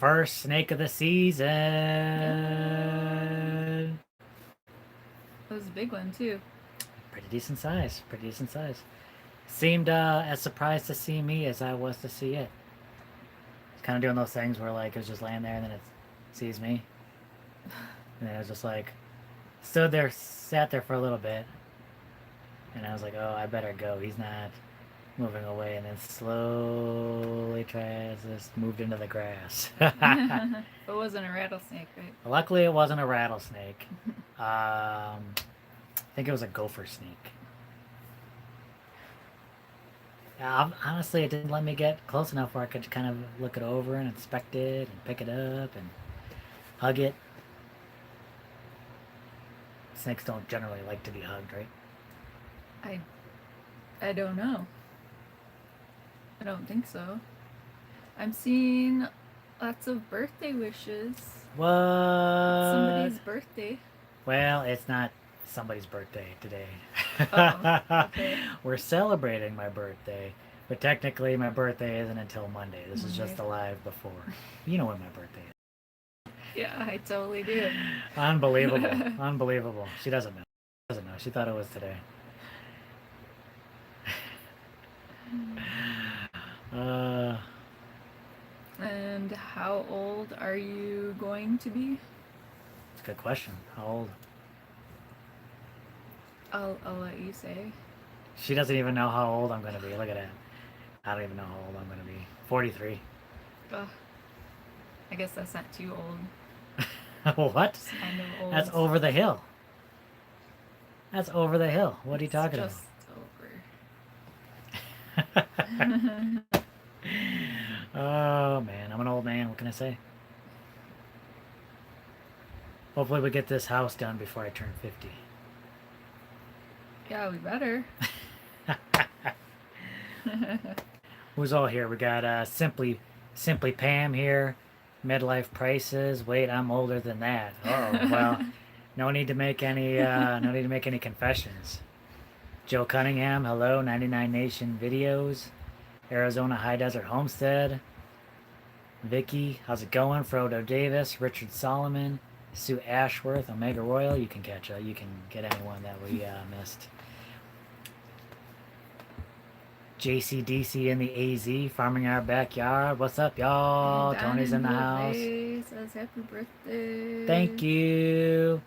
First snake of the season. It was a big one too. Pretty decent size. Pretty decent size. Seemed as surprised to see me as I was to see it. It's kind of doing those things where like it was just laying there and then it sees me. And then it was just like sat there for a little bit. And I was like, oh, I better go. He's not moving away. And then slowly moved into the grass. It wasn't a rattlesnake, right? Luckily, it wasn't a rattlesnake. I think it was a gopher snake. Honestly, it didn't let me get close enough where I could kind of look it over and inspect it and pick it up and hug it. Snakes don't generally like to be hugged, right? I don't know. I don't think so. I'm seeing lots of birthday wishes. What? It's somebody's birthday. Well, it's not somebody's birthday today. Oh, okay. We're celebrating my birthday, but technically my birthday isn't until Monday. This is just the live before. You know when my birthday is. Yeah, I totally do. Unbelievable. Unbelievable. She doesn't know. She doesn't know. She thought it was today. And how old are you going to be? It's a good question. How old? I'll let you say. She doesn't even know how old I'm going to be. Look at that. I don't even know how old I'm going to be. 43. Ugh. I guess that's not too old. What? It's kind of old. That's over the hill. That's over the hill. What are you talking about? Just over. Oh man, I'm an old man. What can I say? Hopefully we get this house done before I turn 50. Yeah, we better. Who's all here? We got Simply Pam here. Midlife prices. Wait, I'm older than that. Oh well, no need to make any confessions. Joe Cunningham, hello. 99 Nation Videos. Arizona High Desert Homestead. Vicky, how's it going? Frodo Davis, Richard Solomon, Sue Ashworth, Omega Royal. You can catch you can get anyone that we missed. JCDC in the AZ, farming our backyard. What's up, y'all? Tony's in the house. Says happy birthday. Thank you.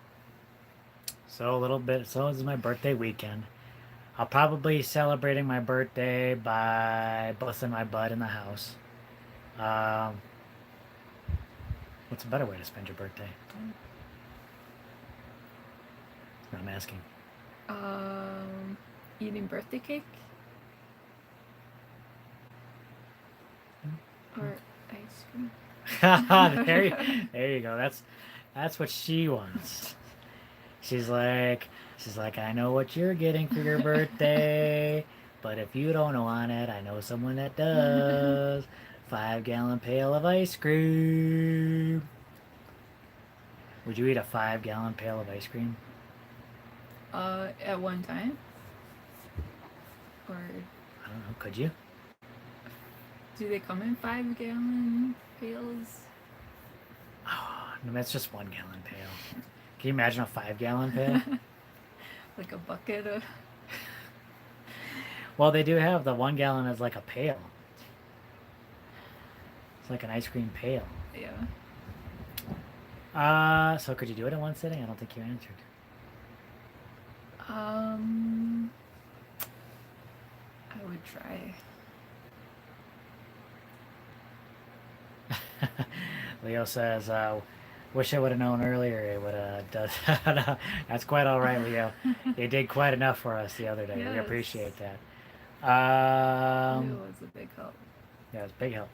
So this is my birthday weekend. I'll probably celebrating my birthday by busting my butt in the house. What's a better way to spend your birthday? I'm asking. Eating birthday cake? Or ice cream? there you go. That's what she wants. She's like, I know what you're getting for your birthday, but if you don't want it, I know someone that does. 5-gallon pail of ice cream. Would you eat a 5-gallon pail of ice cream? At one time? Or I don't know. Could you? do they come in 5-gallon pails? Oh, no, that's just 1-gallon pail. Can you imagine a 5-gallon pail? Like a bucket of... Well, they do have the 1-gallon as like a pail. It's like an ice cream pail. Yeah. So could you do it in one sitting? I don't think you answered. I would try. Leo says, wish I would have known earlier it would have done. That's quite all right, Leo. You did quite enough for us the other day. Yes. We appreciate that. It was a big help. Yeah, it's a big help.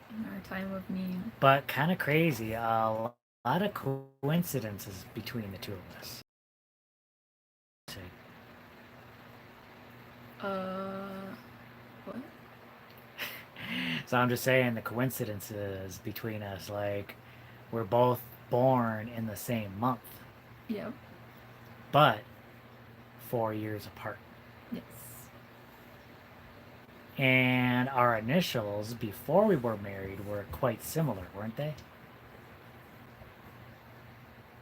In our time of need. But kind of crazy. A lot of coincidences between the two of us. What? So I'm just saying the coincidences between us, like we're both born in the same month, Yep. but 4 years apart. Yes. And our initials before we were married were quite similar, weren't they?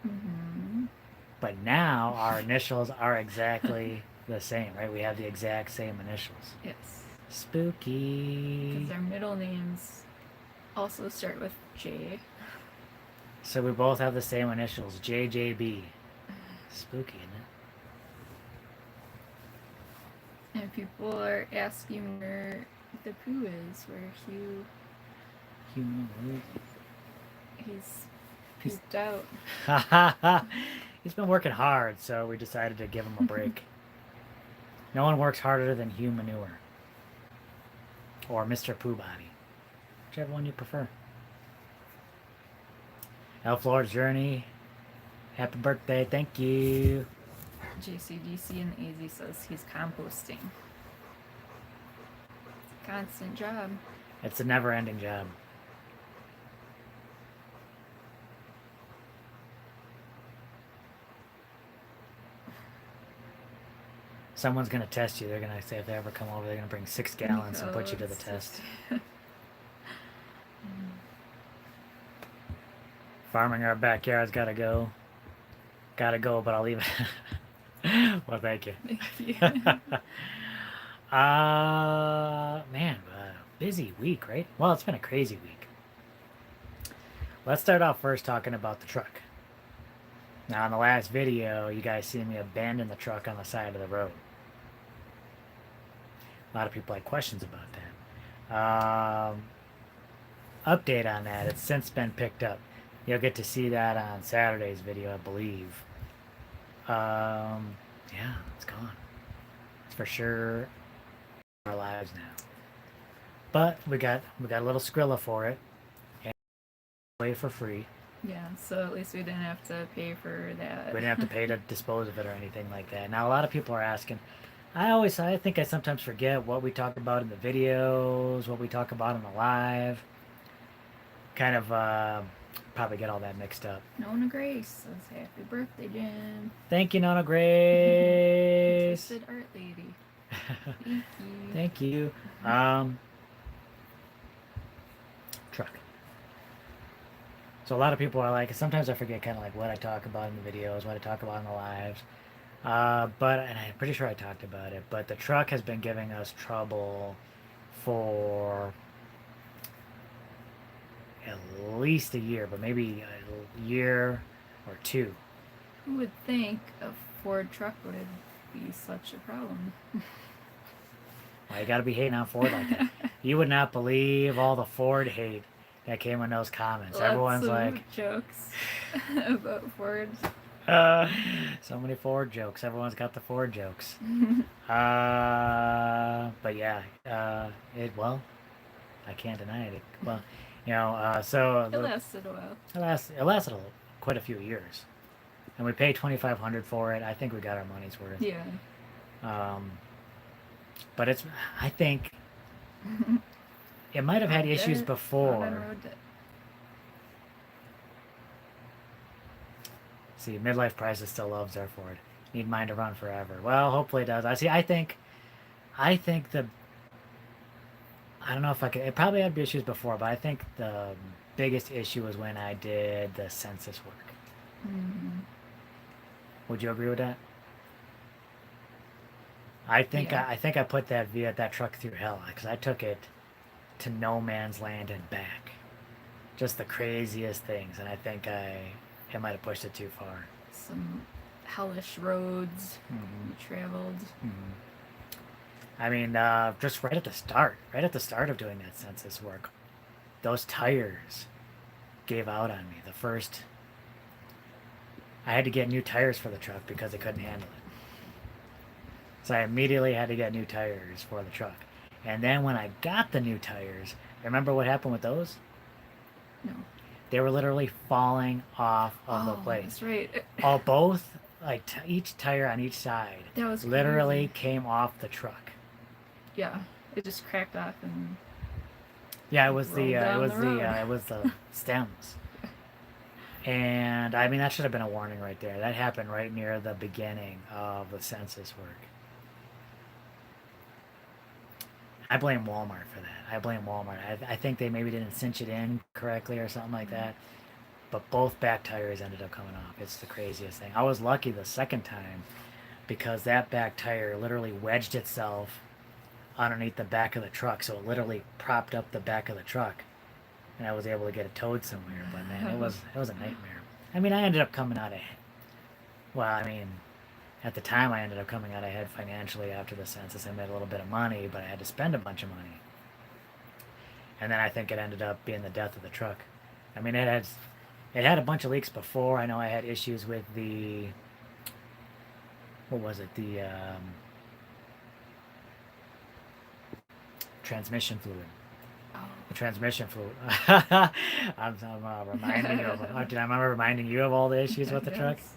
Mm-hmm. But now our initials are exactly the same, right? We have the exact same initials. Yes. Spooky. Because our middle names also start with J. So we both have the same initials, JJB. Spooky, isn't it? And people are asking where the poo is, where Hugh. Human. He's pooped out. He's been working hard, so we decided to give him a break. No one works harder than Hugh Manure. Or Mr. Pooh Body. Whichever one you prefer. Elf Lord's Journey. Happy birthday, thank you. JCDC and AZ says he's composting. It's a constant job. It's a never-ending job. Someone's gonna test you. They're gonna say if they ever come over, they're gonna bring 6 gallons and put you to the test. Farming our backyard's gotta go. Gotta go, but I'll leave it. Well, thank you. Thank you. Man, busy week, right? Well, it's been a crazy week. Let's start off first talking about the truck. Now, in the last video, you guys see me abandon the truck on the side of the road. A lot of people had questions about that. Update on that, it's since been picked up. You'll get to see that on Saturday's video, I believe. Yeah, it's gone. It's for sure in our lives now. But we got a little Skrilla for it, and away for free. Yeah, so at least we didn't have to pay for that. We didn't have to pay to dispose of it or anything like that. Now, a lot of people are asking. I think I sometimes forget what we talk about in the videos, what we talk about in the live. Kind of probably get all that mixed up. Nona Grace says happy birthday, Jim. Thank you, Nona Grace. Twisted Art Lady. Thank you. Thank you. Truck. So a lot of people are like, sometimes I forget kind of like what I talk about in the videos, what I talk about in the lives. And I'm pretty sure I talked about it, but the truck has been giving us trouble for at least a year, but maybe a year or two. Who would think a Ford truck would be such a problem? Well, you gotta be hating on Ford like that. You would not believe all the Ford hate that came in those comments. Lots Everyone's of like, jokes about Ford. so many Ford jokes. Everyone's got the Ford jokes. But yeah, well, I can't deny it. Well, so It lasted a while. it lasted quite a few years, and we paid $2,500 for it. I think we got our money's worth. Yeah. But I think it might have had issues before. See, midlife crisis still loves their Ford. Need mine to run forever. Well, hopefully it does. I think I don't know if I could. It probably had issues before, but I think the biggest issue was when I did the census work. Mm-hmm. Would you agree with that? I think Yeah. I think I put that truck through hell because I took it to no man's land and back. Just the craziest things, and I think it might have pushed it too far. Some hellish roads we traveled. I mean, just right at the start of doing that census work, those tires gave out on me. I had to get new tires for the truck because I couldn't handle it. So I immediately had to get new tires for the truck. And then when I got the new tires, remember what happened with those? No. They were literally falling off of the Oh, plate. that's right. Both, like each tire on each side, That was literally crazy. came off the truck. Yeah, it just cracked off and Yeah, it was rolled down the road. it was the stems. And I mean that should have been a warning right there. That happened right near the beginning of the census work. I blame Walmart for that. I blame Walmart. I think they maybe didn't cinch it in correctly or something like Mm. that. But both back tires ended up coming off. It's the craziest thing. I was lucky the second time because that back tire literally wedged itself underneath the back of the truck, so it literally propped up the back of the truck, and I was able to get it towed somewhere. But man, it was a nightmare. I mean, I ended up coming out ahead. Well, I mean, at the time, I ended up coming out ahead financially after the census. I made a little bit of money, but I had to spend a bunch of money. And then I think it ended up being the death of the truck. I mean, it had a bunch of leaks before. I know I had issues with the what was it transmission fluid. Oh. The transmission fluid. I'm reminding you of. Did I remember reminding you of all the issues I with the truck? guess.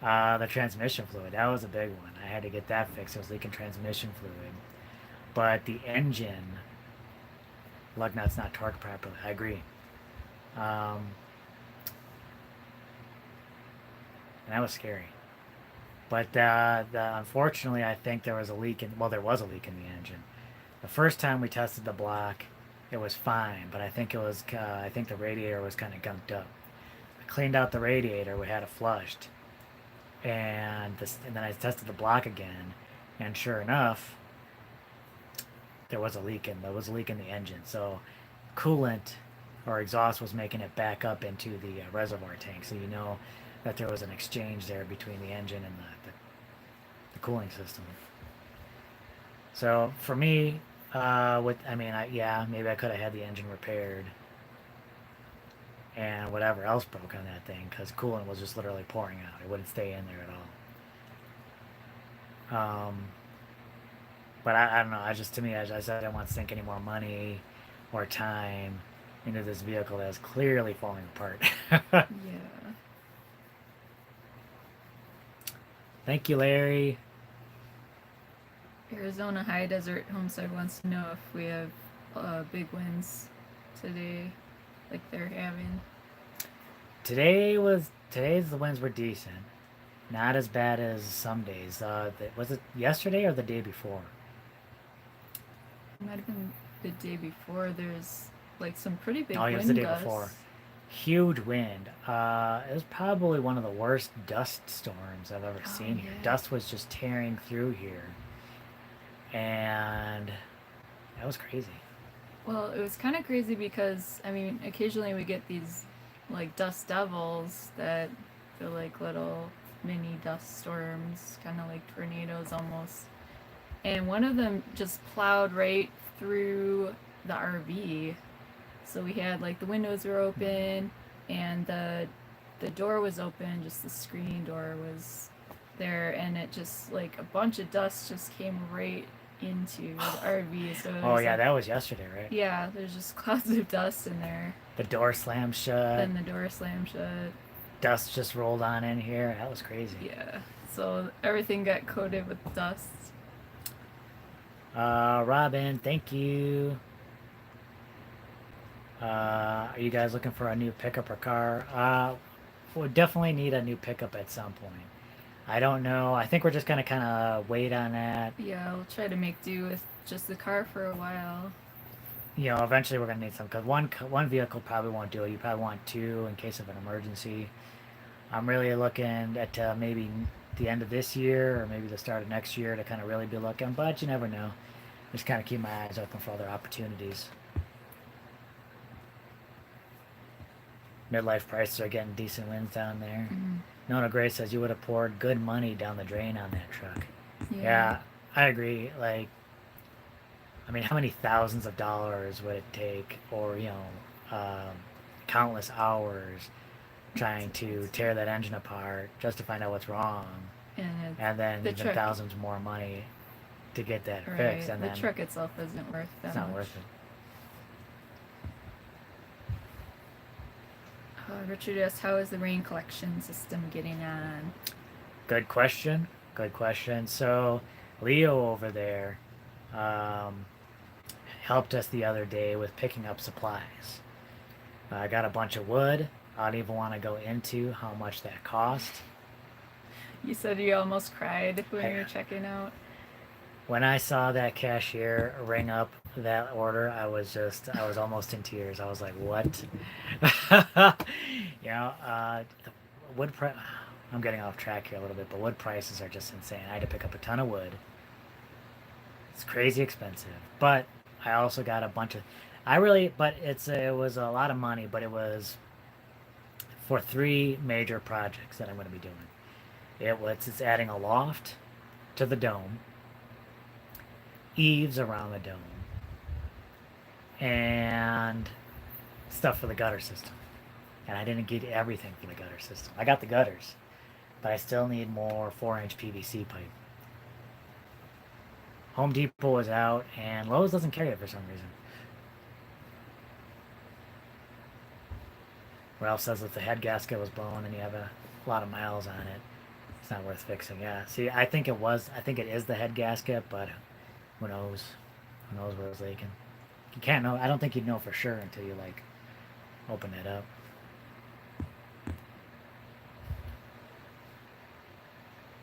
The transmission fluid. That was a big one. I had to get that fixed. It was leaking transmission fluid. But the engine lug nuts not torqued properly. I agree. Um, and that was scary. But unfortunately, I think there was a leak in. Well, there was a leak in the engine. The first time we tested the block, it was fine, but I think it was. I think the radiator was kind of gunked up. I cleaned out the radiator. We had it flushed, and then I tested the block again, and sure enough, there was a leak in the engine. So coolant or exhaust was making it back up into the reservoir tank. So you know that there was an exchange there between the engine and the cooling system. So for me, yeah, maybe I could have had the engine repaired and whatever else broke on that thing because coolant was just literally pouring out. It wouldn't stay in there at all. But I don't know. I just to me, I said I don't want to sink any more money or time into this vehicle that is clearly falling apart. Yeah. Thank you, Larry. Arizona High Desert Homestead wants to know if we have big wins today, like they're having. Today's the winds were decent, not as bad as some days. Was it yesterday or the day before? It might have been the day before. There's like some pretty big Oh, it was the wind day before. gusts. Huge wind. It was probably one of the worst dust storms I've ever Oh seen here. yeah. Dust was just tearing through here, and that was crazy. Well, it was kind of crazy because I mean, occasionally we get these like dust devils that feel like little mini dust storms, kind of like tornadoes almost. And one of them just plowed right through the RV. So we had like the windows were open and the door was open, just the screen door was there, and it just like a bunch of dust just came right into the RV. So it Oh was yeah, like, that was yesterday, right? yeah, there's just clouds of dust in there. The door slammed shut. Then the door slammed shut. Dust just rolled on in here. That was crazy. Yeah. So everything got coated with dust. Robin, thank you. Are you guys looking for a new pickup or car? We'll definitely need a new pickup at some point. I don't know. I think we're just gonna kind of wait on that. Yeah, we'll try to make do with just the car for a while. Eventually we're gonna need some because one vehicle probably won't do it. You probably want two in case of an emergency. I'm really looking at maybe the end of this year or maybe the start of next year to kind of really be looking. But you never know. Just kind of keep my eyes open for other opportunities. Midlife prices are getting decent wins down there. Mm. Nona Gray says you would have poured good money down the drain on that truck. Yeah. Yeah, I agree. Like, I mean, how many thousands of dollars would it take, or countless hours trying to tear that engine apart just to find out what's wrong, And and then the even truck, thousands more money to get that right? fixed, and The then truck itself isn't worth that it's not much. worth it. Richard asks, how is the rain collection system getting on? Good question. Good question. So, Leo over there um, helped us the other day with picking up supplies. I got a bunch of wood. I don't even want to go into how much that cost. You said you almost cried when you I, were checking out. when I saw that cashier ring up that order, I was almost in tears. I was like, what? The wood price. I'm getting off track here a little bit, but wood prices are just insane. I had to pick up a ton of wood. It's crazy expensive, but I also got a bunch of. But it was a lot of money, but it was for three major projects that I'm going to be doing. It's adding a loft to the dome, eaves around the dome, and stuff for the gutter system. And I didn't get everything for the gutter system. I got the gutters, but I still need more 4-inch PVC pipe. Home Depot is out, and Lowe's doesn't carry it for some reason. Ralph says if the head gasket was blown and you have a lot of miles on it, it's not worth fixing. Yeah. See, I think it is the head gasket, but who knows? Who knows where it's leaking? You can't know. I don't think you'd know for sure until you like open it up.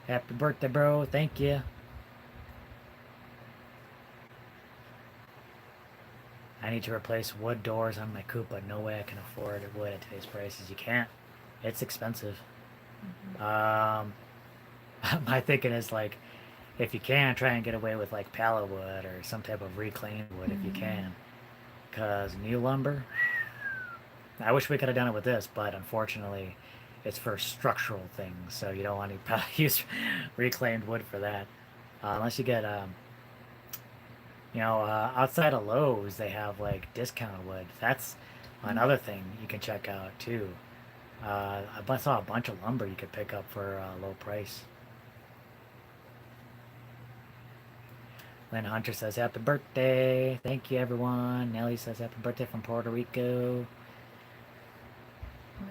Happy birthday, bro. Thank you. I need to replace wood doors on my coupe, but no way I can afford wood at today's prices. You can't. It's expensive. Um, my thinking is like, if you can, try and get away with like pallet wood or some type of reclaimed wood if you can. Because new lumber, I wish we could have done it with this, but unfortunately, it's for structural things, so you don't want to use reclaimed wood for that. Unless you get, outside of Lowe's, they have like discount wood. That's another thing you can check out too. I saw a bunch of lumber you could pick up for a low price. Lynn Hunter says happy birthday. Thank you, everyone. Nelly says happy birthday from Puerto Rico.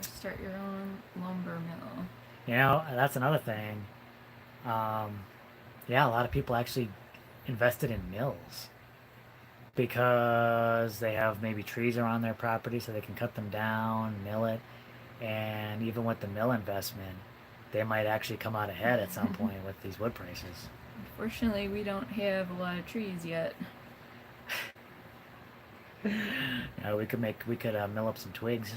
Start your own lumber mill. That's another thing. Yeah, a lot of people actually invested in mills because they have maybe trees around their property so they can cut them down, mill it, and even with the mill investment, they might actually come out ahead at some point with these wood prices. Unfortunately, we don't have a lot of trees yet. We could mill up some twigs.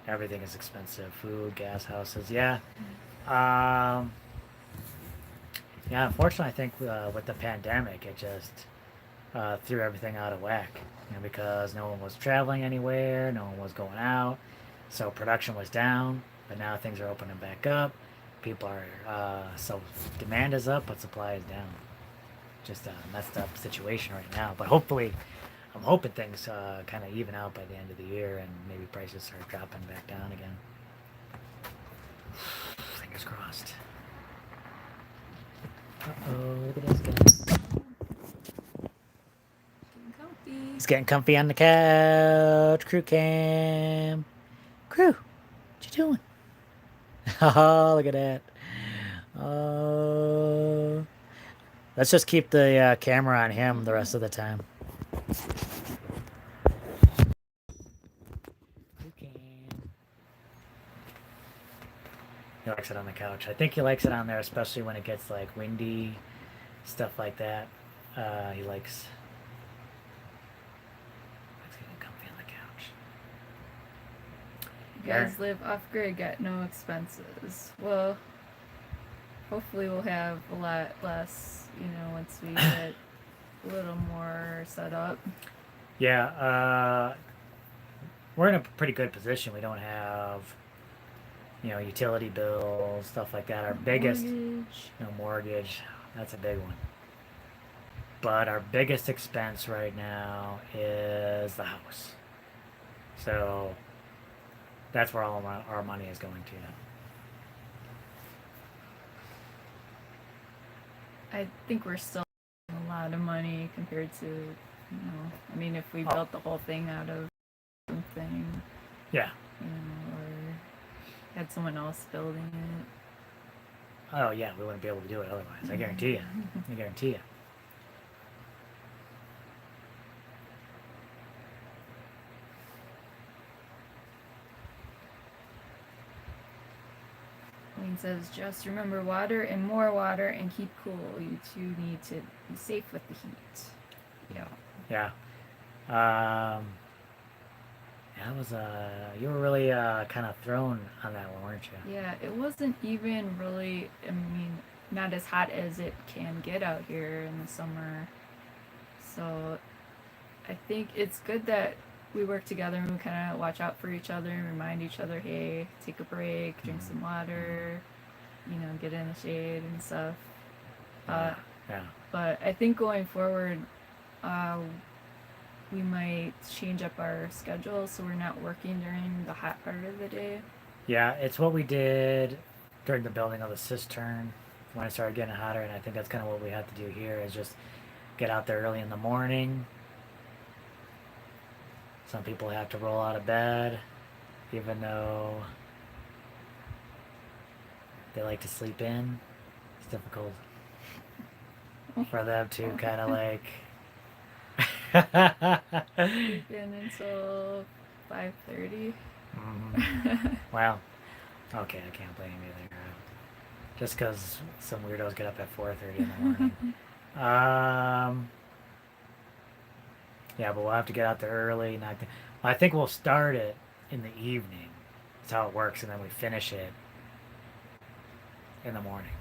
Everything is expensive. Food, gas, houses. Yeah. Yeah, unfortunately, I think with the pandemic, it just threw everything out of whack. Because no one was traveling anywhere, no one was going out, so production was down. But now things are opening back up. People are so demand is up, but supply is down. Just a messed up situation right now. But hopefully, I'm hoping things kind of even out by the end of the year, and maybe prices start dropping back down again. Fingers crossed. Uh-oh, look at this guy. He's getting comfy on the couch. Crew cam. Crew, what you doing? Oh, look at that. Let's just keep the camera on him the rest of the time. Crew cam. He likes it on the couch. I think he likes it on there, especially when it gets like windy, stuff like that. He likes getting comfy on the couch. You guys live off grid, got no expenses. Well, hopefully we'll have a lot less, once we get a little more set up. Yeah, we're in a pretty good position. We don't have, utility bills, stuff like that. Our biggest, mortgage, that's a big one. But our biggest expense right now is the house. So that's where all our money is going to. I think we're still a lot of money compared to, if we built the whole thing out of something. Yeah. Or had someone else building it. Oh yeah, we wouldn't be able to do it otherwise. I guarantee you. I guarantee you. Shane says, just remember water and more water and keep cool. You two need to be safe with the heat. Yeah. Yeah. That was you were really kind of thrown on that one, weren't you? Yeah, it wasn't even really, I mean, not as hot as it can get out here in the summer. So I think it's good that we work together and we kind of watch out for each other and remind each other, hey, take a break, drink some water, get in the shade and stuff. Yeah. But I think going forward, we might change up our schedule so we're not working during the hot part of the day. Yeah, it's what we did during the building of the cistern when it started getting hotter, and I think that's kind of what we have to do here is just get out there early in the morning. Some people have to roll out of bed, even though they like to sleep in. It's difficult for them to kind of like Sleep in until 5:30. Well, okay, I can't blame you there. Just because some weirdos get up at 4:30 in the morning. Yeah, but we'll have to get out there early. I think we'll start it in the evening. That's how it works, and then we finish it in the morning.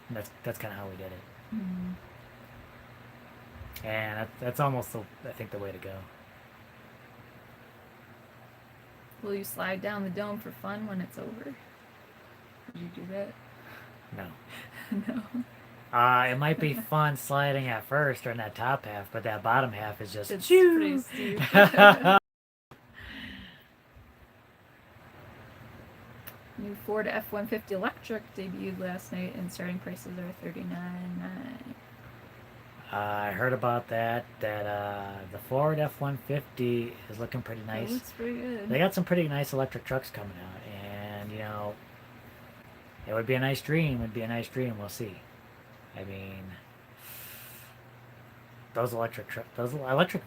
And that's kind of how we did it. Mm-hmm. And that's almost, I think, the way to go. Will you slide down the dome for fun when it's over? Did you do that? No. No. It might be fun sliding at first or in that top half, but that bottom half is just it's pretty steep. New Ford F-150 electric debuted last night, and starting prices are $39,900. I heard about that. The Ford F-150 is looking pretty nice. It looks pretty good. They got some pretty nice electric trucks coming out, and it would be a nice dream. It'd be a nice dream. We'll see. I mean, those electric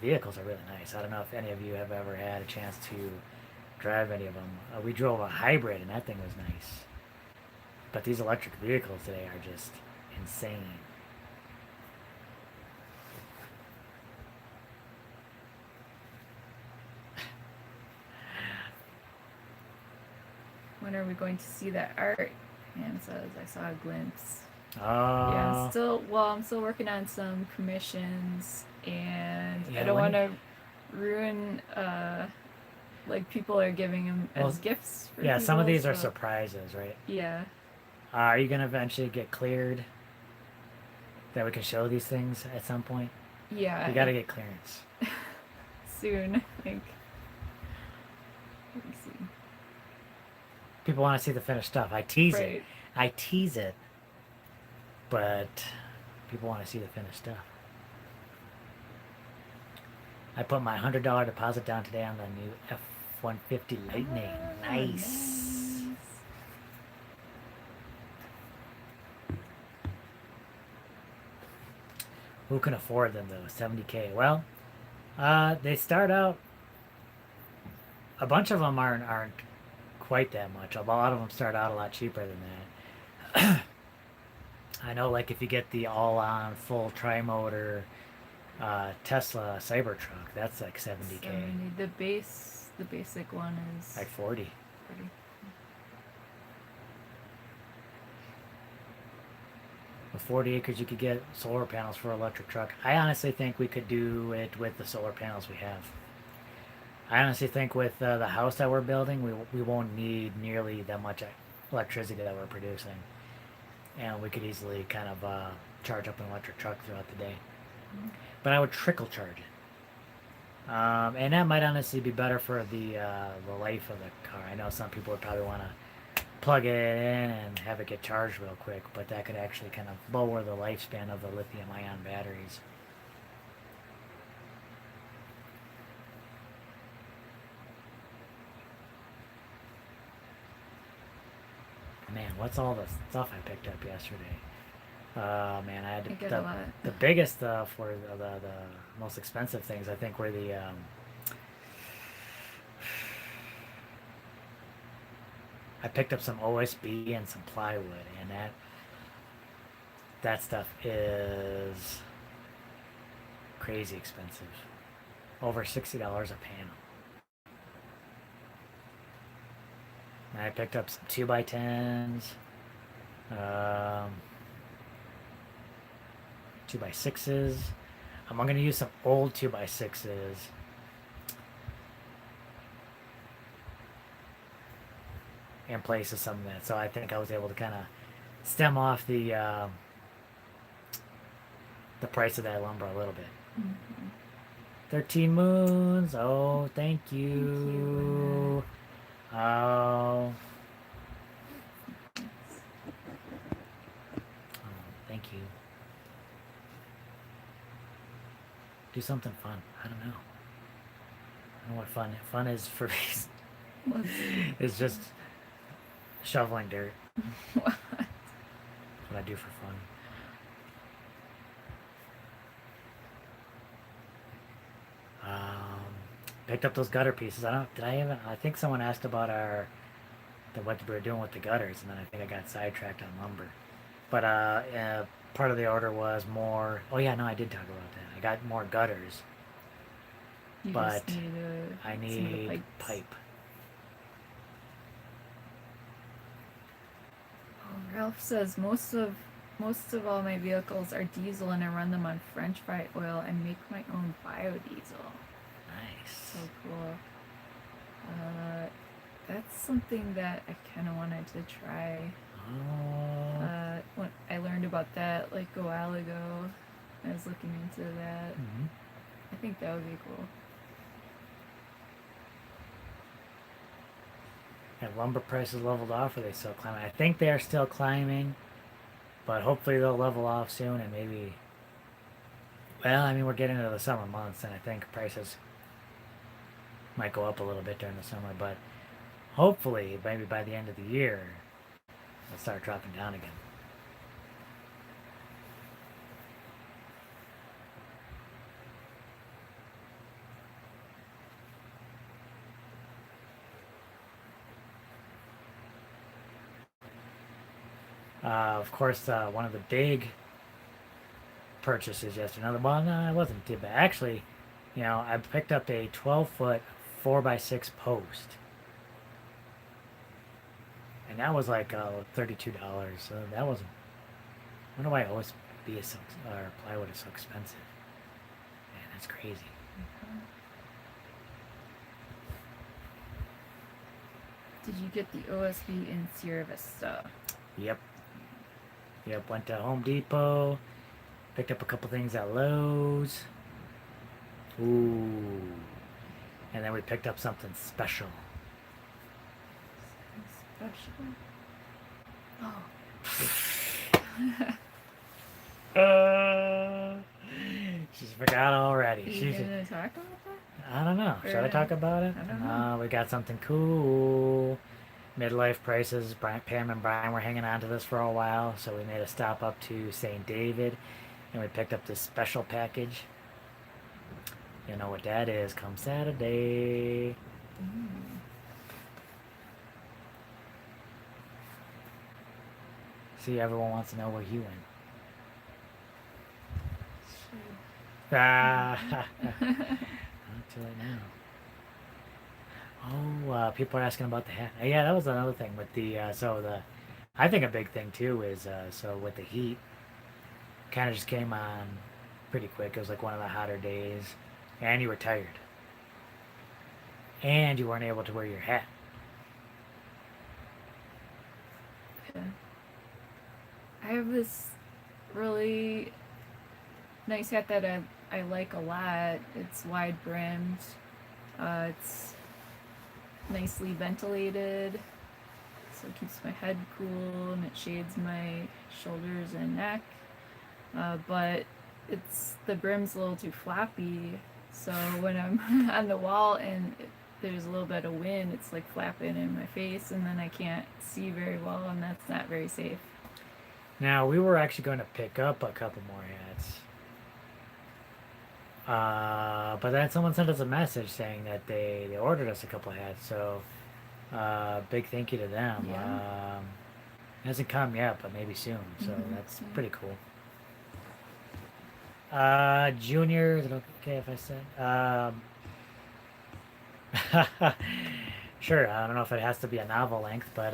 vehicles are really nice. I don't know if any of you have ever had a chance to drive any of them. We drove a hybrid, and that thing was nice. But these electric vehicles today are just insane. When are we going to see that art? Anne says, I saw a glimpse. Oh. Yeah, I'm still working on some commissions, and I don't want to ruin, like people are giving them as gifts for people, some of these are surprises, right? Yeah. Are you going to eventually get cleared that we can show these things at some point? Yeah. You got to get clearance. Soon, I think. Let me see. People want to see the finished stuff. I tease Right. it, but people want to see the finished stuff. I put my $100 deposit down today on the new F-150 Lightning. Nice. Who can afford them though? $70K. Well, they start out. A bunch of them aren't quite that much. A lot of them start out a lot cheaper than that. I know, like if you get the all-on full tri-motor Tesla Cybertruck, that's like $70K. The basic one is Like 40. With 40 acres, you could get solar panels for an electric truck. I honestly think we could do it with the solar panels we have. I honestly think with the house that we're building, we won't need nearly that much electricity that we're producing. And we could easily kind of charge up an electric truck throughout the day. Mm-hmm. But I would trickle charge it. And that might honestly be better for the life of the car. I know some people would probably want to plug it in and have it get charged real quick, but that could actually kind of lower the lifespan of the lithium-ion batteries. Man, what's all the stuff I picked up yesterday? Man, I had the biggest stuff were the most expensive things. I think were I picked up some OSB and some plywood, and that stuff is crazy expensive. Over $60 a panel. And I picked up some 2x10s, um, 2x6s. I'm gonna use some old 2x6s. In place of some of that, so I think I was able to kind of stem off the price of that lumber a little bit. Mm-hmm. 13 moons. Oh, thank Thank you, you. Oh, Lynette. thank you. Do something fun. I don't know. I don't know what fun is for me. Let's see. It's just shoveling dirt. What? That's what I do for fun. Um, Picked up those gutter pieces. I don't. Did I even? I think someone asked about what we were doing with the gutters, and then I think I got sidetracked on lumber. But part of the order was more. Oh yeah, no, I did talk about that. I got more gutters, You but just need I some of the need pipes. pipe. Oh, Ralph says most of all my vehicles are diesel and I run them on French fry oil and make my own biodiesel. Nice. So cool. That's something that I kind of wanted to try. Oh. When I learned about that like a while ago, I was looking into that. Mm-hmm. I think that would be cool. Have lumber prices leveled off, or they still climbing? I think they are still climbing, but hopefully they'll level off soon, and maybe. Well, I mean, we're getting into the summer months, and I think prices might go up a little bit during the summer, but hopefully, maybe by the end of the year, they'll start dropping down again. Of course, one of the big purchases yesterday. Another one, no, it wasn't too bad. Actually, I picked up a 12-foot 4x6 post, and that was like $32. So that wasn't. I wonder why OSB is or plywood is so expensive. Man, that's crazy. Did you get the OSB in Sierra Vista? Yep. Yep. Went to Home Depot. Picked up a couple things at Lowe's. Ooh. And then we picked up something special. Special. Oh. She's forgot already. Are you gonna talk about that? I don't know. Or Should I talk about it? I don't know. We got something cool. Midlife prices. Pam and Brian were hanging on to this for a while, so we made a stop up to St. David, and we picked up this special package. You know what that is come Saturday. See, everyone wants to know where you went. Ah, not too late now. Oh, people are asking about the hat. Yeah, that was another thing with I think a big thing too is, so with the heat, kind of just came on pretty quick. It was like one of the hotter days, and you were tired. And you weren't able to wear your hat. Yeah. I have this really nice hat that I like a lot. It's wide brimmed. It's nicely ventilated, so it keeps my head cool and it shades my shoulders and neck. But the brim's a little too floppy, so when I'm on the wall and there's a little bit of wind, it's like flapping in my face, and then I can't see very well, and that's not very safe. Now, we were actually going to pick up a couple more hats. But then someone sent us a message saying that they ordered us a couple hats, so Big thank you to them. Yeah. Hasn't come yet, but maybe soon. So that's Yeah. pretty cool. Junior, is it okay if I said? Sure. I don't know if it has to be a novel length, but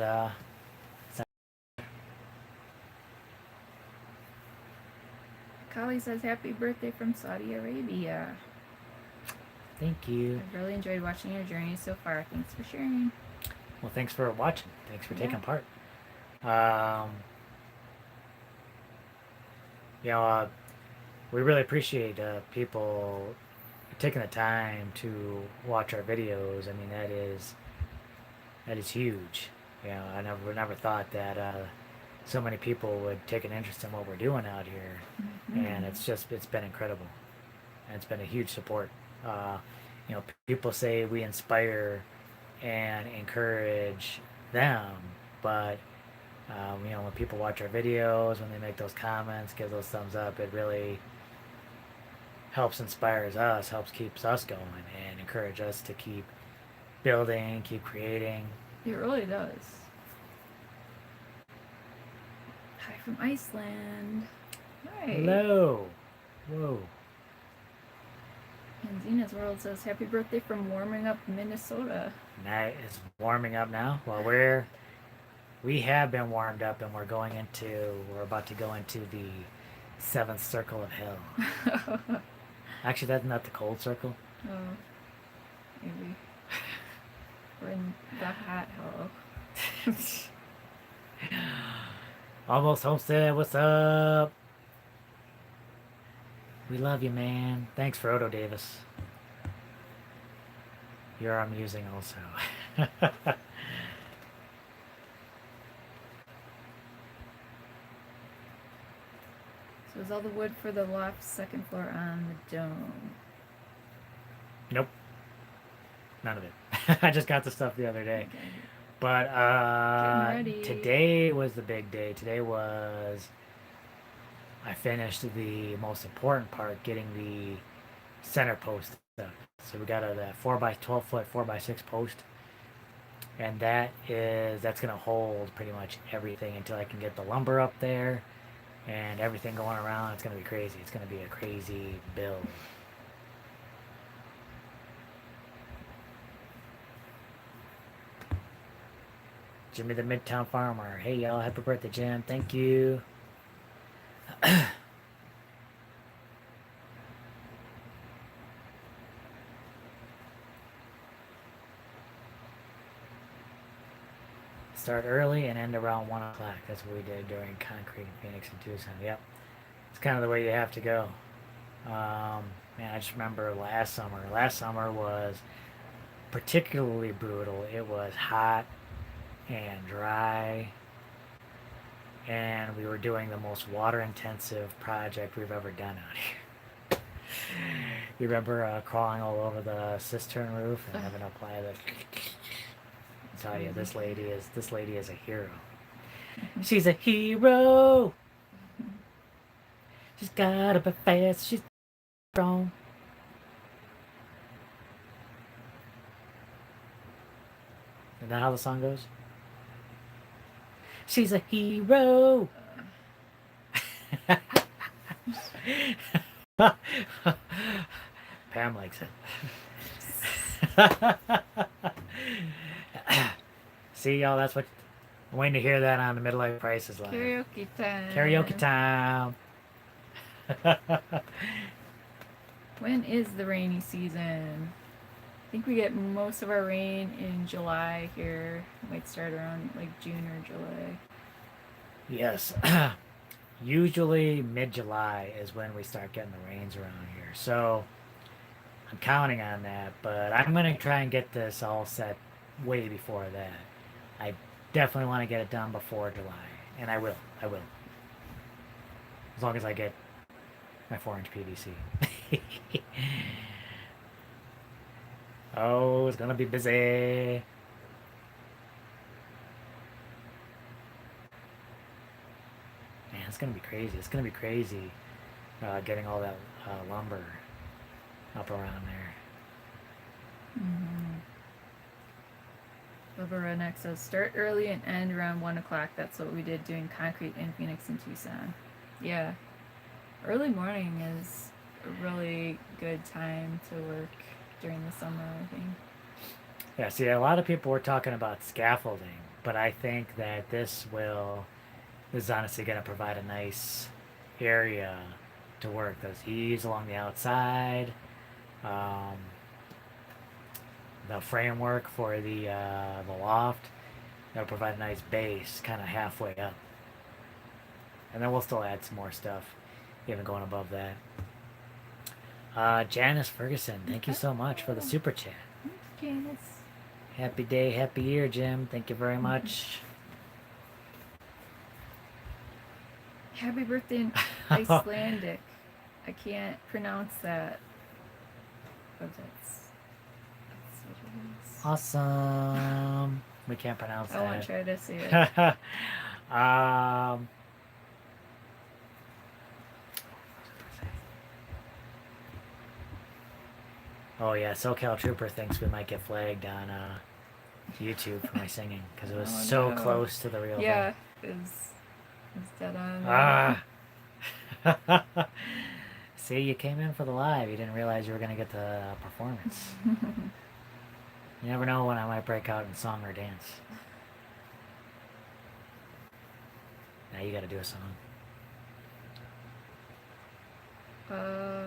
Kali says happy birthday from Saudi Arabia. thank you. I've really enjoyed watching your journey so far. Thanks for sharing. Well, thanks for watching. Thanks for Yeah. taking part. Um, you know, we really appreciate people taking the time to watch our videos. I mean, that is huge. You know, I never thought that so many people would take an interest in what we're doing out here, and it's been incredible. And it's been a huge support. Uh, people say we inspire and encourage them, but when people watch our videos, when they make those comments, give those thumbs up, it really helps inspires us, helps keeps us going, and encourage us to keep building, keep creating. It really does. Hi from Iceland. Hi. Hello. Whoa. And Zena's World says happy birthday from warming up Minnesota. Night is warming up now. Well, we have been warmed up, and we're about to go into the seventh circle of hell. Actually, that's not the cold circle. Oh, maybe. We're in the hot hole. Almost Homestead, what's up? We love you, man. Thanks for Odo Davis. You're amusing also. So is all the wood for the loft second floor on the dome? Nope. None of it. I just got the stuff the other day. Okay. But Getting ready. today was the big day. I finished the most important part, getting the center post up. So we got a 4x12 foot 4x6 post, and that's gonna hold pretty much everything until I can get the lumber up there and everything going around. It's gonna be crazy. It's gonna be a crazy build. Jimmy the Midtown Farmer. Hey y'all, happy birthday, Jim. Thank you. Start early and end around 1 o'clock. That's what we did during concrete in Phoenix and Tucson. Yep. It's kind of the way you have to go. Man, I just remember last summer. Last summer was particularly brutal. It was hot and dry, and we were doing the most water intensive project we've ever done out here. You remember crawling all over the cistern roof and having to apply the. I tell you, this lady is a hero. She's a hero. She's gotta be fast. She's strong. Is that how the song goes? She's a hero. Pam likes it. See, y'all, that's what I'm waiting to hear that on the Midlife Crisis line. Karaoke time. Karaoke time. When is the rainy season? I think we get most of our rain in July here. It might start around like June or July. Yes. Usually mid-July is when we start getting the rains around here. So I'm counting on that, but I'm going to try and get this all set way before that. I definitely want to get it done before July, and I will. As long as I get my 4-inch PVC. Oh, it's going to be busy. Man, it's going to be crazy. It's going to be crazy getting all that lumber up around there. Mm-hmm. Bubba Redneck says start early and end around 1 o'clock. That's what we did doing concrete in Phoenix and Tucson. Yeah. Early morning is a really good time to work during the summer, I think. Yeah, see, a lot of people were talking about scaffolding, but I think that this is honestly going to provide a nice area to work. Those eaves along the outside, um, the framework for the loft, that'll provide a nice base kind of halfway up. And then we'll still add some more stuff, even going above that. Janice Ferguson, thank you so much for the super chat. Janice. Happy day, happy year, Jim. Thank you very much. Happy birthday in Icelandic. I can't pronounce that. But that's what it is. Awesome. We can't pronounce I that. won't try to say it. Oh yeah, SoCal Trooper thinks we might get flagged on YouTube for my singing because it was so close to the real thing. It's dead on. See, you came in for the live. You didn't realize you were gonna get the performance. You never know when I might break out in song or dance. Now you gotta do a song. No,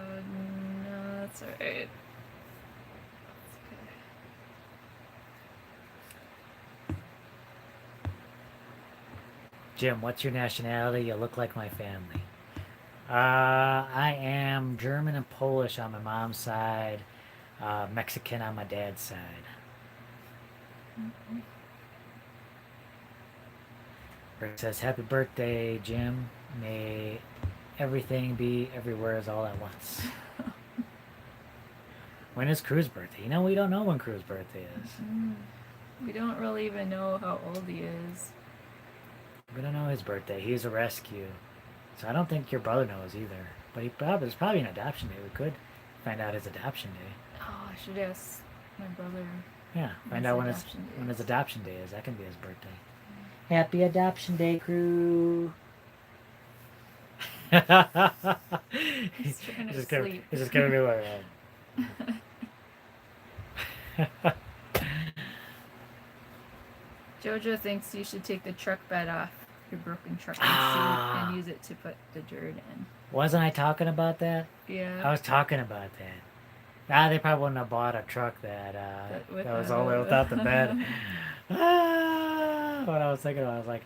that's alright. Jim, what's your nationality? You look like my family. I am German and Polish on my mom's side, Mexican on my dad's side. Mm-hmm. Rick says, happy birthday, Jim. May everything be everywhere all at once. When is Crew's birthday? You know, we don't know when Crew's birthday is. Mm-hmm. We don't really even know how old he is. We don't know his birthday. He's a rescue. So I don't think your brother knows either. But there's probably an adoption day. We could find out his adoption day. Oh, I should ask my brother. Yeah, find out when his adoption day is. That can be his birthday. Yeah. Happy adoption day, Crew. He's trying to sleep. He's just giving me like Jojo thinks you should take the truck bed off your broken truck and use it to put the dirt in. Wasn't I talking about that? Yeah. I was talking about that. They probably wouldn't have bought a truck that was only without the bed. What I was thinking about, I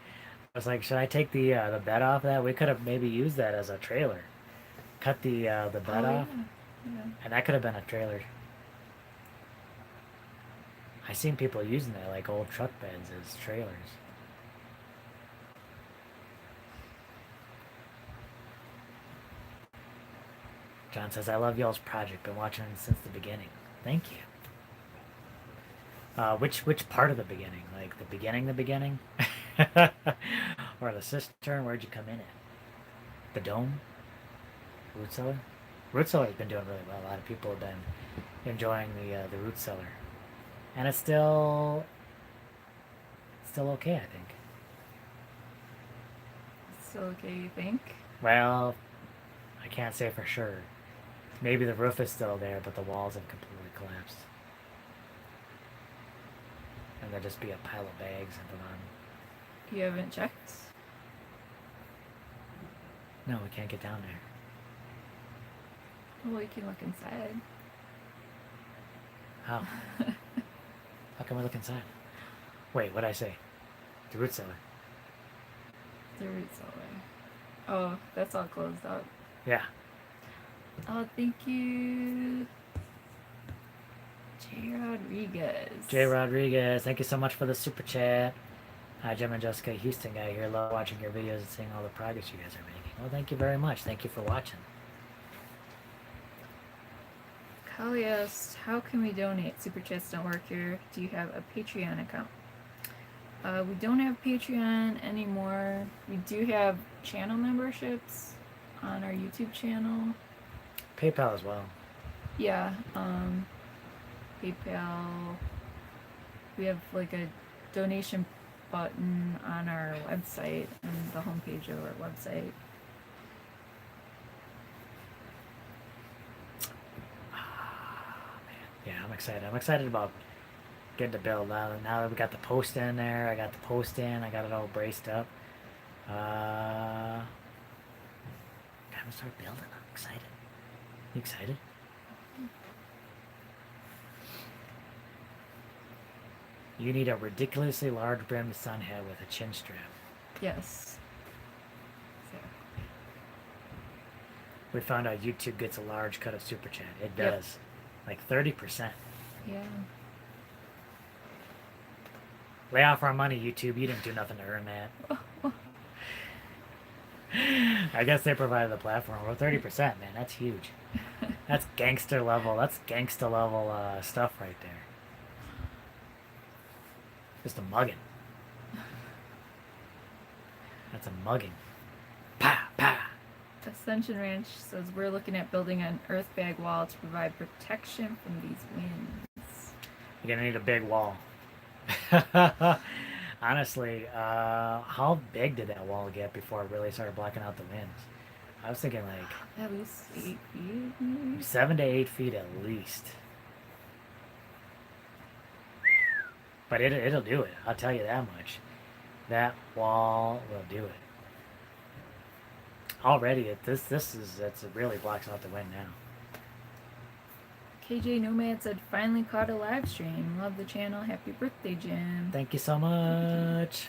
was like, should I take the bed off that? We could have maybe used that as a trailer. Cut the bed off. Yeah. And that could have been a trailer. I seen people using that, like old truck beds as trailers. John says, I love y'all's project. Been watching it since the beginning. Thank you. Which part of the beginning? Like the beginning? Or the cistern? Where'd you come in at? The dome? Root cellar? Root cellar's been doing really well. A lot of people have been enjoying the root cellar. And it's still okay, I think. It's still okay, you think? Well, I can't say for sure. Maybe the roof is still there, but the walls have completely collapsed. And there'll just be a pile of bags at the bottom. You haven't checked? No, we can't get down there. Well, you can look inside. How? How can we look inside? Wait, what'd I say? The root cellar. The root cellar. Oh, that's all closed up. Yeah. Oh, thank you. J. Rodriguez, thank you so much for the super chat. Hi, Jim and Jessica, Houston guy here. Love watching your videos and seeing all the progress you guys are making. Well, thank you very much. Thank you for watching. Kali asked, how can we donate? Super chats don't work here. Do you have a Patreon account? We don't have Patreon anymore. We do have channel memberships on our YouTube channel. PayPal as well. Yeah, PayPal. We have like a donation button on our website, on the homepage of our website. Yeah, I'm excited. I'm excited about getting to build now. Now that we got the post in there, I got the post in, I got it all braced up. Time to start building. I'm excited. You excited? You need a ridiculously large brimmed sun hat with a chin strap. Yes. So, We found out YouTube gets a large cut of Super Chat. It Yep. does. Like 30%. yeah. Lay off our money, YouTube. You didn't do nothing to earn that. I guess they provided the platform. Well, 30%, man. That's huge. That's gangster level. That's gangster level stuff right there. Just a mugging. That's a mugging. Pa, pa. Ascension Ranch says we're looking at building an earthbag wall to provide protection from these winds. You're gonna need a big wall. Honestly, how big did that wall get before it really started blocking out the winds? I was thinking like At least 8 feet, maybe? 7 to 8 feet at least. But it'll do it. I'll tell you that much. That wall will do it. Already, it really blocks out the wind now. KJ Nomad said, finally caught a live stream. Love the channel. Happy birthday, Jim. Thank you so much.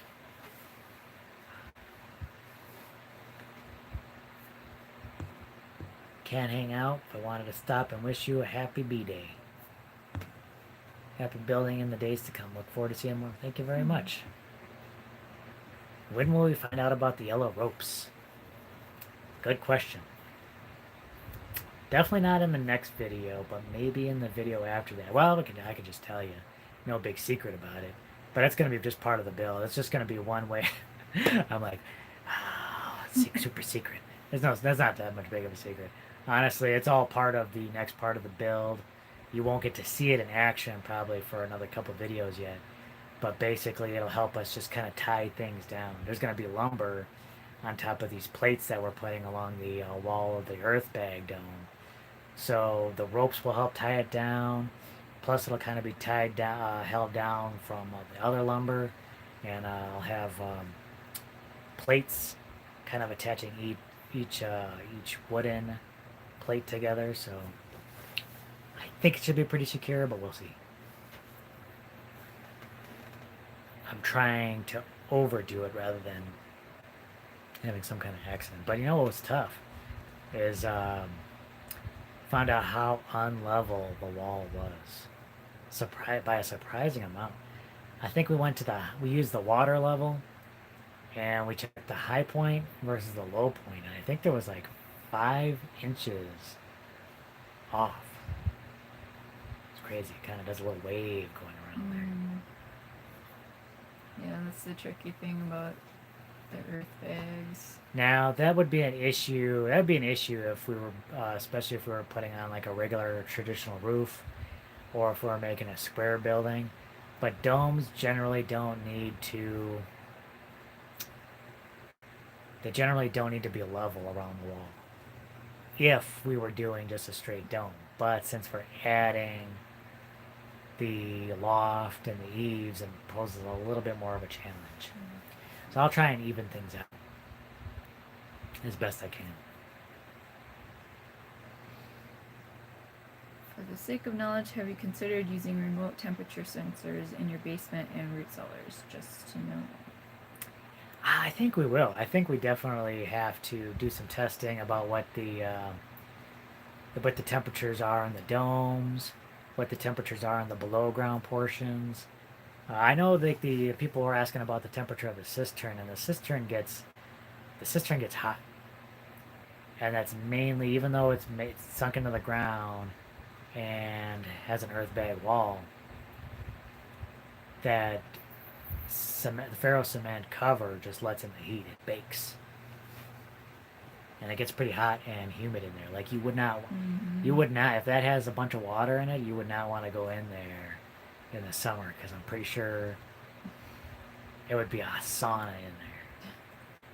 Can't hang out, but wanted to stop and wish you a happy B-Day. Happy building in the days to come. Look forward to seeing more. Thank you very much. When will we find out about the yellow ropes? Good question. Definitely not in the next video, but maybe in the video after that. Well, I could just tell you. No big secret about it. But it's going to be just part of the build. It's just going to be one way. I'm like, oh, super secret. That's not that much big of a secret. Honestly, it's all part of the next part of the build. You won't get to see it in action probably for another couple videos yet. But basically, it'll help us just kind of tie things down. There's going to be lumber on top of these plates that we're putting along the wall of the earthbag dome. So the ropes will help tie it down. Plus, it'll kind of be tied down, held down from the other lumber, and I'll have plates kind of attaching each wooden plate together. So I think it should be pretty secure, but we'll see. I'm trying to overdo it rather than having some kind of accident. But you know what was tough is found out how unlevel the wall was. By a surprising amount. I think we used the water level and we checked the high point versus the low point, and I think there was like 5 inches off. It's crazy. It kind of does a little wave going around there. Yeah, that's the tricky thing about the earth bags. Now that would be an issue. That would be an issue if we were, especially if we were putting on like a regular traditional roof, or if we were making a square building. But domes generally don't need to. They generally don't need to be level around the wall. If we were doing just a straight dome, but since we're adding the loft and the eaves, it poses a little bit more of a challenge. So I'll try and even things out as best I can. For the sake of knowledge, have you considered using remote temperature sensors in your basement and root cellars? Just to know. I think we will. I think we definitely have to do some testing about what the temperatures are in the domes, what the temperatures are in the below ground portions. I know that the people were asking about the temperature of the cistern, and the cistern gets hot, and that's mainly, even though it's sunk into the ground and has an earthbag wall, that cement, the ferro cement cover just lets in the heat. It bakes, and it gets pretty hot and humid in there. Like you would not, if that has a bunch of water in it, you would not want to go in there in the summer, because I'm pretty sure it would be a sauna in there.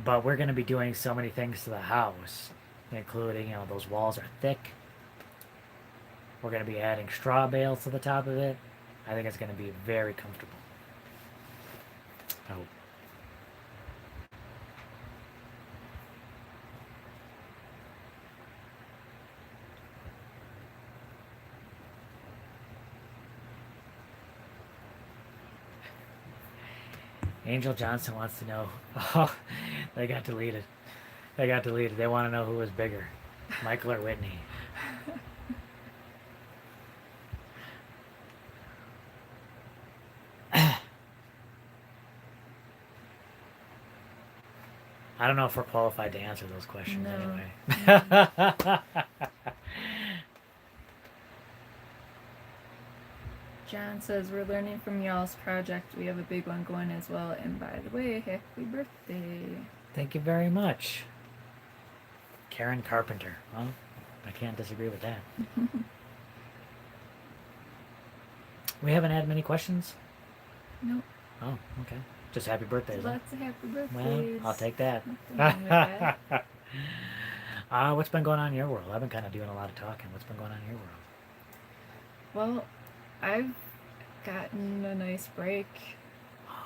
But we're going to be doing so many things to the house, including, those walls are thick. We're going to be adding straw bales to the top of it. I think it's going to be very comfortable. I hope. Angel Johnson wants to know. Oh, they got deleted. They got deleted. They want to know who was bigger, Michael or Whitney. I don't know if we're qualified to answer those questions No. anyway. John says we're learning from y'all's project. We have a big one going as well. And by the way, happy birthday. Thank you very much. Karen Carpenter. Well, I can't disagree with that. We haven't had many questions? Nope. Oh, okay. Just happy birthdays. Huh? Lots of happy birthdays. Well, I'll take that. Nothing wrong with that. What's been going on in your world? I've been kind of doing a lot of talking. What's been going on in your world? Well, I've gotten a nice break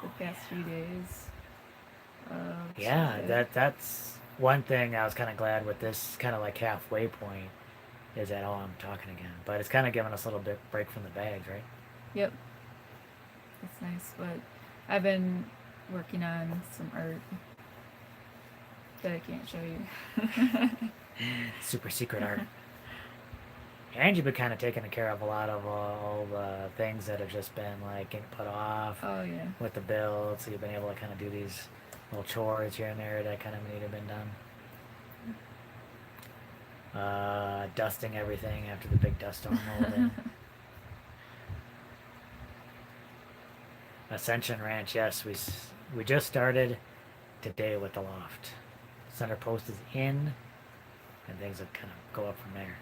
the past few days. Yeah, that's one thing I was kind of glad with this kind of like halfway point is that, oh, I'm talking again. But it's kind of giving us a little bit break from the bags, right? Yep. It's nice, but I've been working on some art that I can't show you. Super secret art. And you've been kind of taking care of a lot of all the things that have just been like getting put off Oh yeah. with the build. So you've been able to kind of do these little chores here and there that kind of need to have been done. Dusting everything after the big dust storm rolled in. Ascension Ranch, yes, we just started today with the loft. Center post is in, and things will kind of go up from there.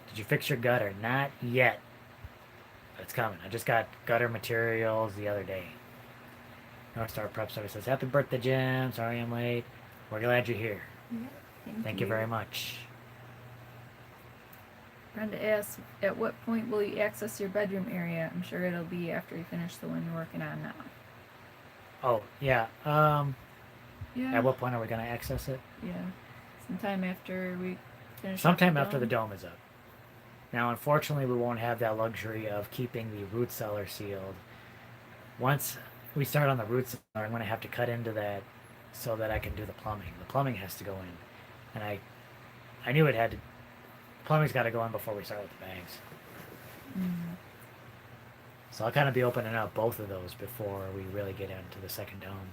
Did you fix your gutter? Not yet. But it's coming. I just got gutter materials the other day. North Star Prep Service says, happy birthday, Jim. Sorry I'm late. We're glad you're here. Yeah, Thank you very much. Brenda asks, at what point will you access your bedroom area? I'm sure it'll be after you finish the one you're working on now. Oh, yeah. Yeah. At what point are we going to access it? Yeah. Sometime after we finish. Sometime after the dome is up. Now, unfortunately, we won't have that luxury of keeping the root cellar sealed. Once we start on the root cellar, I'm going to have to cut into that so that I can do the plumbing. The plumbing has to go in. And I knew it had to. Plumbing's got to go in before we start with the bags. Mm. So I'll kind of be opening up both of those before we really get into the second dome.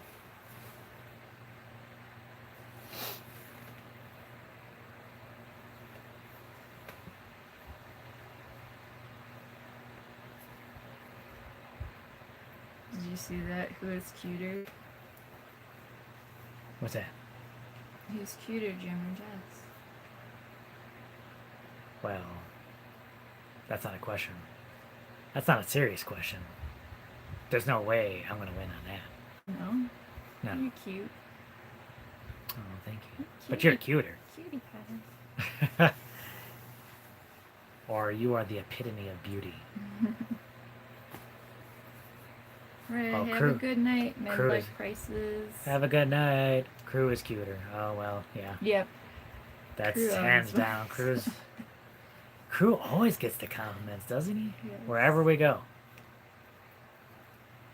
Did you see that? Who is cuter? What's that? Who's cuter, Jim or Jess? Well, that's not a question. That's not a serious question. There's no way I'm going to win on that. No? No. You're cute. Oh, thank you. But you're cuter. Cutie pie. Or you are the epitome of beauty. Right, Oh, have crew. a good night. Crew Midlife is- crisis. Have a good night. Crew is cuter. Oh, well, yeah. Yep. That's Crew hands always down. wins. Crew always gets the compliments, doesn't he? Yes. Wherever we go.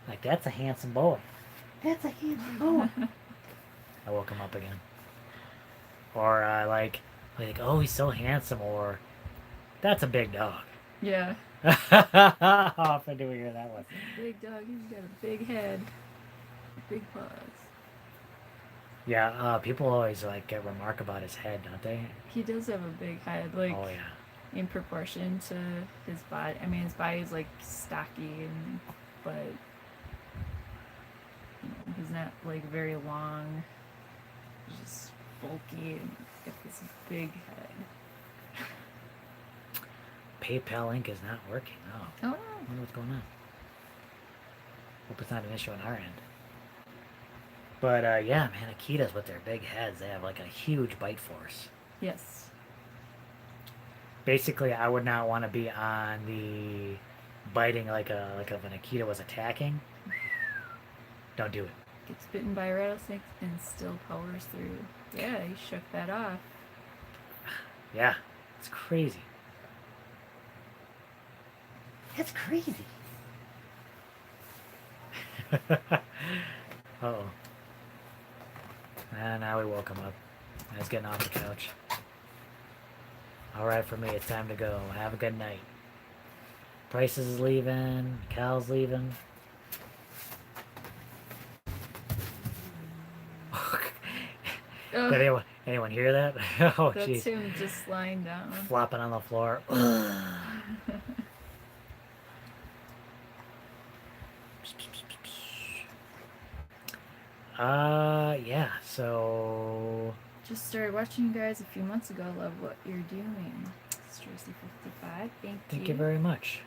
Like, that's a handsome boy. That's a handsome boy. I woke him up again. Or like, oh, he's so handsome. Or, that's a big dog. Yeah. How often do we hear that one? Big dog, he's got a big head. Big paws. Yeah, people always like remark about his head, don't they? He does have a big head, like Oh yeah. in proportion to his body. I mean, his body's like stocky, but he's not like very long. He's just bulky and got this big head. PayPal Inc. is not working. Oh, Oh I wonder what's going on. Hope it's not an issue on our end. But yeah, man, Akitas with their big heads, they have like a huge bite force. Yes. Basically, I would not want to be on the biting like if an Akita was attacking. Don't do it. Gets bitten by a rattlesnake and still powers through. Yeah, he shook that off. Yeah, it's crazy. It's crazy. Uh-oh. And now we woke him up. He's getting off the couch. Alright, for me, it's time to go. Have a good night. Prices is leaving. Cal's leaving. Ugh, Did anyone hear that? Oh, that's jeez. him just lying down. Flopping on the floor. Yeah, so... Just started watching you guys a few months ago. Love what you're doing. Tracy55, Thank you very much.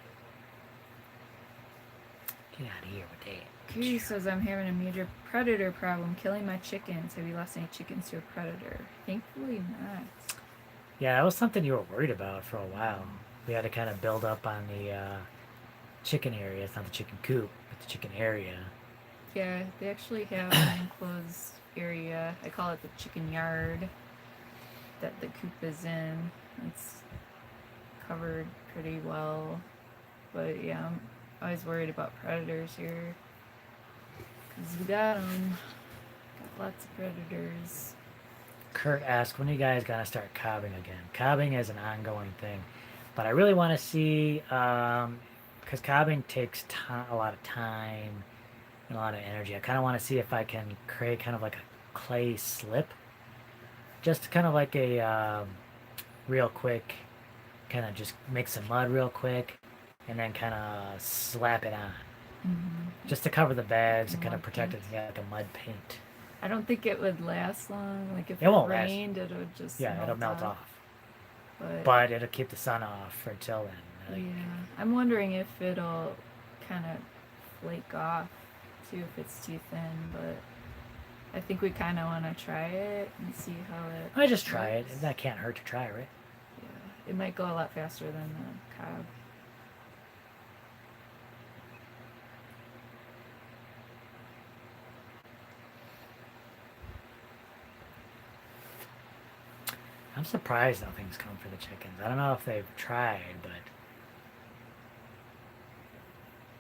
Get out of here with that. Curie says I'm having a major predator problem killing my chickens. Have you lost any chickens to a predator? Thankfully not. Yeah, that was something you were worried about for a while. We had to kind of build up on the chicken area. It's not the chicken coop, but the chicken area. Yeah, they actually have an enclosed area. I call it the chicken yard that the coop is in. It's covered pretty well. But yeah, I'm always worried about predators here. Because we got them. Got lots of predators. Kurt asked, when are you guys going to start cobbing again? Cobbing is an ongoing thing. But I really want to see, because cobbing takes a lot of time and a lot of energy. I kind of want to see if I can create kind of like a clay slip. Just kind of like a real quick, kind of just mix some mud real quick and then kind of slap it on. Mm-hmm. Just to cover the bags and kind of Mud protect paint. it, yeah, like a mud paint. I don't think it would last long. Like if It it won't last. rained, it would just Yeah, it'll melt off. But it'll keep the sun off for until then. Like, yeah, I'm wondering if it'll kind of flake off too if it's too thin. But I think we kind of want to try it and see how it. I just try it. works. That can't hurt to try, right? Yeah, it might go a lot faster than the cob. I'm surprised nothing's come for the chickens. I don't know if they've tried, but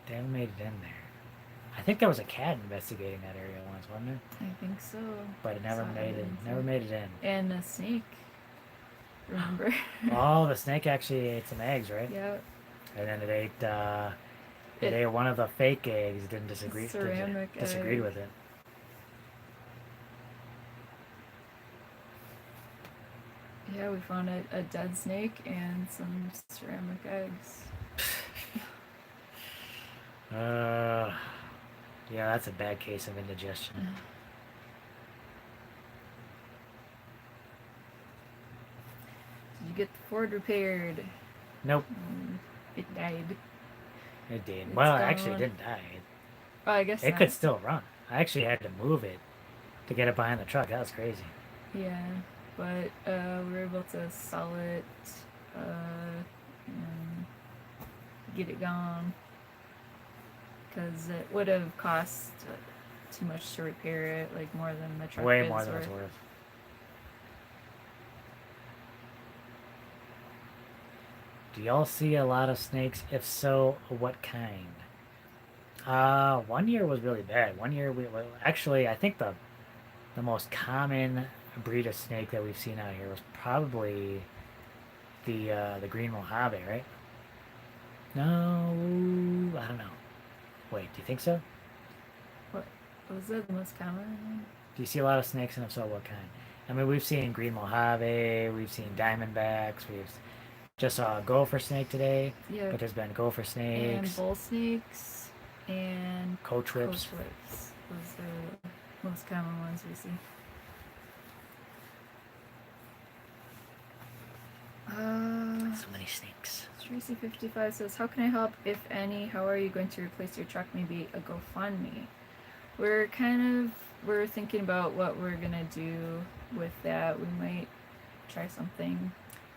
they haven't made it in there. I think there was a cat investigating that area once, wasn't there? I think so. But it never Saw made it. inside. Never made it in. And a snake. Remember? Oh, the snake actually ate some eggs, right? Yeah. And then it ate one of the fake eggs. Didn't disagree. Ceramic Disagreed egg. with it. Yeah, we found a dead snake and some ceramic eggs. Yeah, that's a bad case of indigestion. Did you get the Ford repaired? Nope, It died. it did. It's Well, actually, it gone. didn't die. Oh, I guess It not. could still run. I actually had to move it to get it behind the truck. That was crazy. Yeah, but we were able to sell it and get it gone because it would have cost too much to repair it, like more than the truck Way is more than worth. it's worth. Do y'all see a lot of snakes? If so, what kind? 1 year was really bad. 1 year actually, I think the most common breed of snake that we've seen out here was probably the green Mojave, right? No, I don't know. Wait, do you think so? What was that the most common one? Do you see a lot of snakes, and if so, what kind? I mean, we've seen green Mojave, we've seen diamondbacks, we've just saw a gopher snake today, Yeah, but there's been gopher snakes, and bull snakes and co-trips. co-trips. Those are the most common ones we see. So many snakes. Tracy55 says, "How can I help, if any? How are you going to replace your truck? Maybe a GoFundMe." We're thinking about what we're gonna do with that. We might try something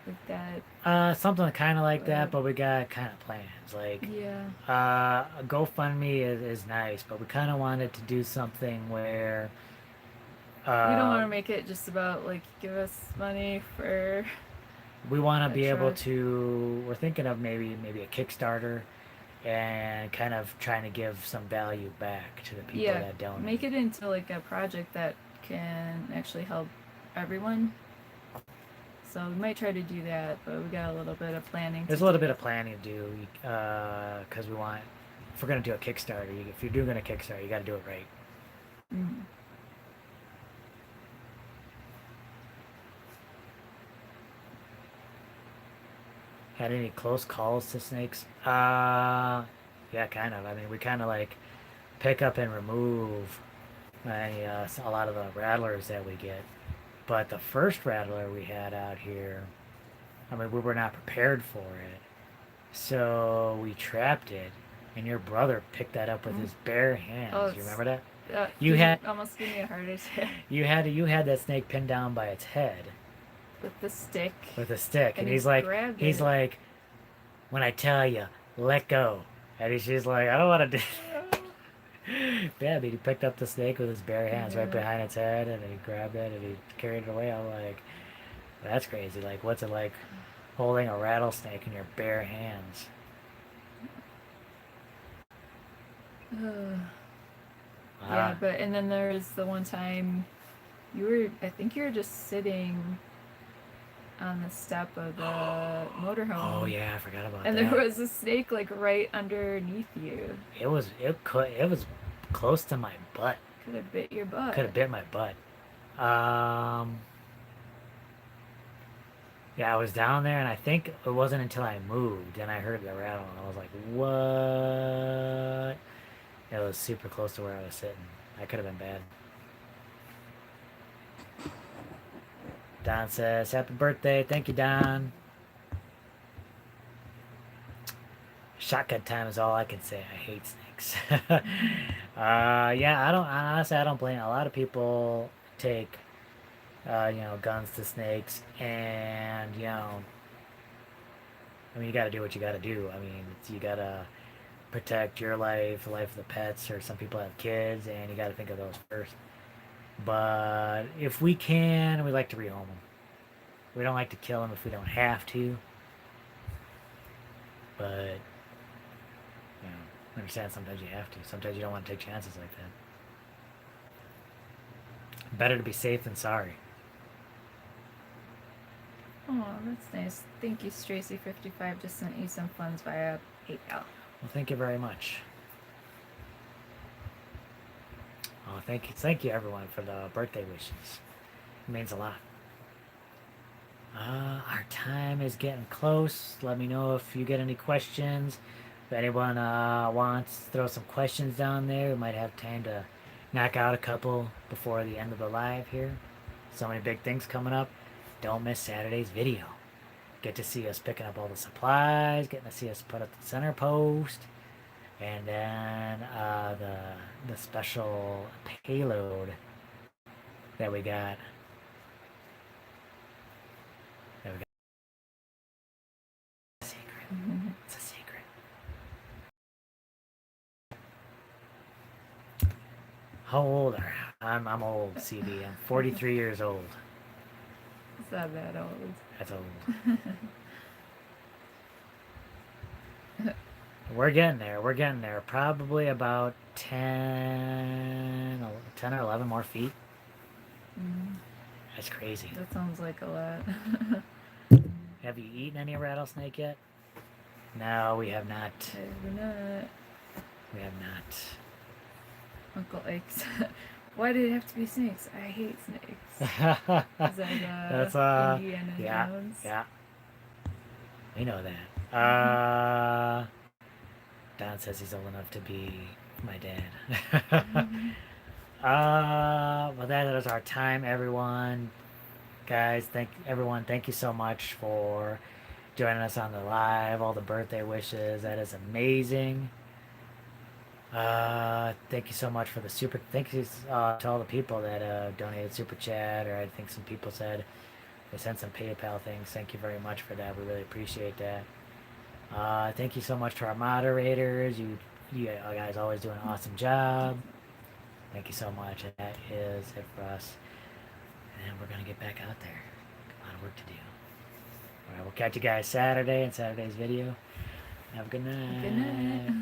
like that. Something kind of like that, but we got kind of plans. Like, Yeah. a GoFundMe is nice, but we kind of wanted to do something where We don't want to make it just about like give us money for. we want to a be able truck. to. We're thinking of maybe a Kickstarter, and kind of trying to give some value back to the people Yeah, that donate. make it into like a project that can actually help everyone. So we might try to do that, but we got a little bit of planning. There's a little bit of planning to do, because we want. If we're gonna do a Kickstarter, if you're doing a Kickstarter, you got to do it right. Mm-hmm. Had any close calls to snakes? Yeah, kind of. I mean, we kind of like pick up and remove a lot of the rattlers that we get. But the first rattler we had out here, I mean, we were not prepared for it. So we trapped it, and your brother picked that up with his bare hands. Oh, You remember that? You had almost gave me a heart attack. You had that snake pinned down by its head with the stick. with a stick, and he's grabbed like, when I tell you, let go, and she's like, I don't want to do. Yeah, but he picked up the snake with his bare hands right behind its head, and he grabbed it and he carried it away. I'm like, that's crazy. Like, what's it like holding a rattlesnake in your bare hands? Yeah, but and then there was the one time I think you were just sitting on the step of the motorhome. Oh yeah, I forgot about and that. And there was a snake like right underneath you. It was close to my butt. Could have bit your butt. Could have bit my butt. Yeah, I was down there, and I think it wasn't until I moved and I heard the rattle, and I was like, what? It was super close to where I was sitting. That could have been bad. Don says, happy birthday. Thank you, Don. Shotgun time is all I can say. I hate snakes. Yeah, I don't blame. A lot of people take, guns to snakes, and, I mean, you got to do what you got to do. I mean, you got to protect your life, the life of the pets, or some people have kids, and you got to think of those first. But if we can, we like to rehome them. We don't like to kill them if we don't have to. But, I understand sometimes you have to. Sometimes you don't want to take chances like that. Better to be safe than sorry. Oh, that's nice. Thank you, Stracy55. Just sent you some funds via PayPal. Well, thank you very much. Oh, thank you everyone for the birthday wishes. It means a lot. Our time is getting close. Let me know if you get any questions. If anyone wants to throw some questions down there, we might have time to knock out a couple before the end of the live here. So many big things coming up. Don't miss Saturday's video. Get to see us picking up all the supplies, getting to see us put up the center post, and then the special payload that we got. It's a secret. Mm-hmm. It's a secret. How old are you? I'm old, CB. I'm 43 years old. It's not that old. That's old. We're getting there. We're getting there. Probably about 10 or 11 more feet. Mm. That's crazy. That sounds like a lot. Have you eaten any rattlesnake yet? No, we have not. We're not. We have not. Uncle Ike's. Why did it have to be snakes? I hate snakes. Is that That's Indiana yeah, Jones? yeah. We know that. Don says he's old enough to be my dad. Well, that is our time, everyone. Guys, thank you so much for joining us on the live, all the birthday wishes. That is amazing. Thank you so much for the super. Thank you to all the people that donated super chat, or I think some people said they sent some PayPal things. Thank you very much for that. We really appreciate that. Thank you so much to our moderators. You guys always do an awesome job. Thank you so much. And that is it for us. And we're gonna get back out there. A lot of work to do. All right, we'll catch you guys Saturday in Saturday's video. Have a good night. Good night.